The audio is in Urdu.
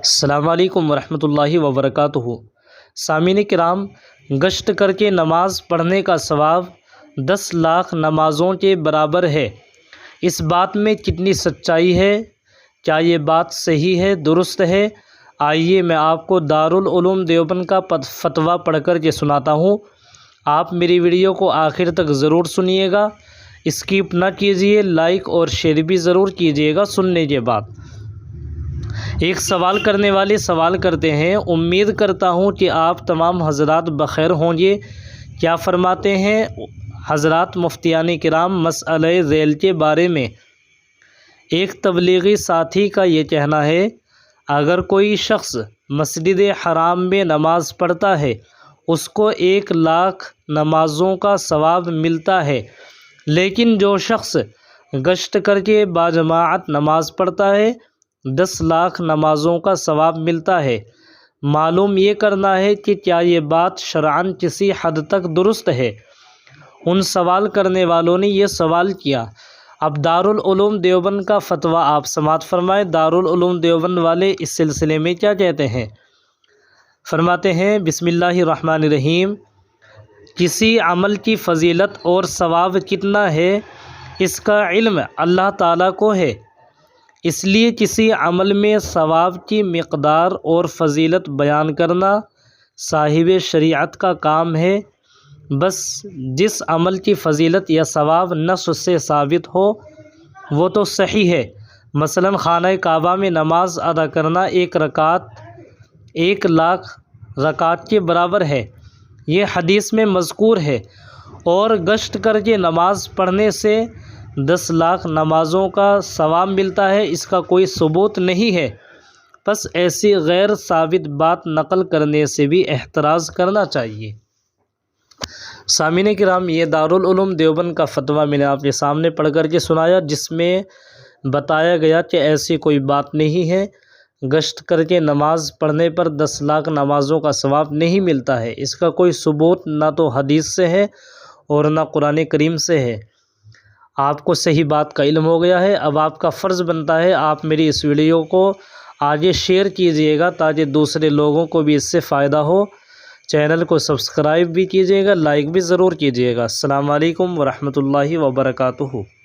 السلام علیکم ورحمۃ اللہ وبرکاتہ۔ سامعین کرام، گشت کر کے نماز پڑھنے کا ثواب 10 لاکھ نمازوں کے برابر ہے۔ اس بات میں کتنی سچائی ہے؟ کیا یہ بات صحیح ہے، درست ہے؟ آئیے میں آپ کو دارالعلوم دیوبند کا فتویٰ پڑھ کر کے سناتا ہوں۔ آپ میری ویڈیو کو آخر تک ضرور سنیے گا، اسکپ نہ کیجیے، لائک اور شیئر بھی ضرور کیجیے گا سننے کے بعد۔ ایک سوال کرنے والے سوال کرتے ہیں، امید کرتا ہوں کہ آپ تمام حضرات بخیر ہوں گے۔ کیا فرماتے ہیں حضرات مفتیان کرام مسئلہ ذیل کے بارے میں؟ ایک تبلیغی ساتھی کا یہ کہنا ہے، اگر کوئی شخص مسجد حرام میں نماز پڑھتا ہے اس کو 1 لاکھ نمازوں کا ثواب ملتا ہے، لیکن جو شخص گشت کر کے باجماعت نماز پڑھتا ہے 10 لاکھ نمازوں کا ثواب ملتا ہے۔ معلوم یہ کرنا ہے کہ کیا یہ بات شرعاً کسی حد تک درست ہے؟ ان سوال کرنے والوں نے یہ سوال کیا۔ اب دارالعلوم دیوبند کا فتویٰ آپ سماعت فرمائیں۔ دارالعلوم دیوبند والے اس سلسلے میں کیا کہتے ہیں؟ فرماتے ہیں، بسم اللہ الرحمن الرحیم، کسی عمل کی فضیلت اور ثواب کتنا ہے اس کا علم اللہ تعالیٰ کو ہے، اس لیے کسی عمل میں ثواب کی مقدار اور فضیلت بیان کرنا صاحب شریعت کا کام ہے۔ بس جس عمل کی فضیلت یا ثواب نص سے ثابت ہو وہ تو صحیح ہے۔ مثلا خانہ کعبہ میں نماز ادا کرنا 1 رکعت 1 لاکھ رکعت کے برابر ہے، یہ حدیث میں مذکور ہے، اور گشت کر کے نماز پڑھنے سے 10 لاکھ نمازوں کا ثواب ملتا ہے، اس کا کوئی ثبوت نہیں ہے۔ بس ایسی غیر ثابت بات نقل کرنے سے بھی احتراز کرنا چاہیے۔ سامعین کرام، یہ دارالعلوم دیوبند کا فتویٰ میں نے آپ کے سامنے پڑھ کر کے سنایا، جس میں بتایا گیا کہ ایسی کوئی بات نہیں ہے، گشت کر کے نماز پڑھنے پر 10 لاکھ نمازوں کا ثواب نہیں ملتا ہے، اس کا کوئی ثبوت نہ تو حدیث سے ہے اور نہ قرآن کریم سے ہے۔ آپ کو صحیح بات کا علم ہو گیا ہے، اب آپ کا فرض بنتا ہے آپ میری اس ویڈیو کو آگے شیئر کیجئے گا تاکہ دوسرے لوگوں کو بھی اس سے فائدہ ہو۔ چینل کو سبسکرائب بھی کیجئے گا، لائک بھی ضرور کیجئے گا۔ السلام علیکم ورحمۃ اللہ وبرکاتہ۔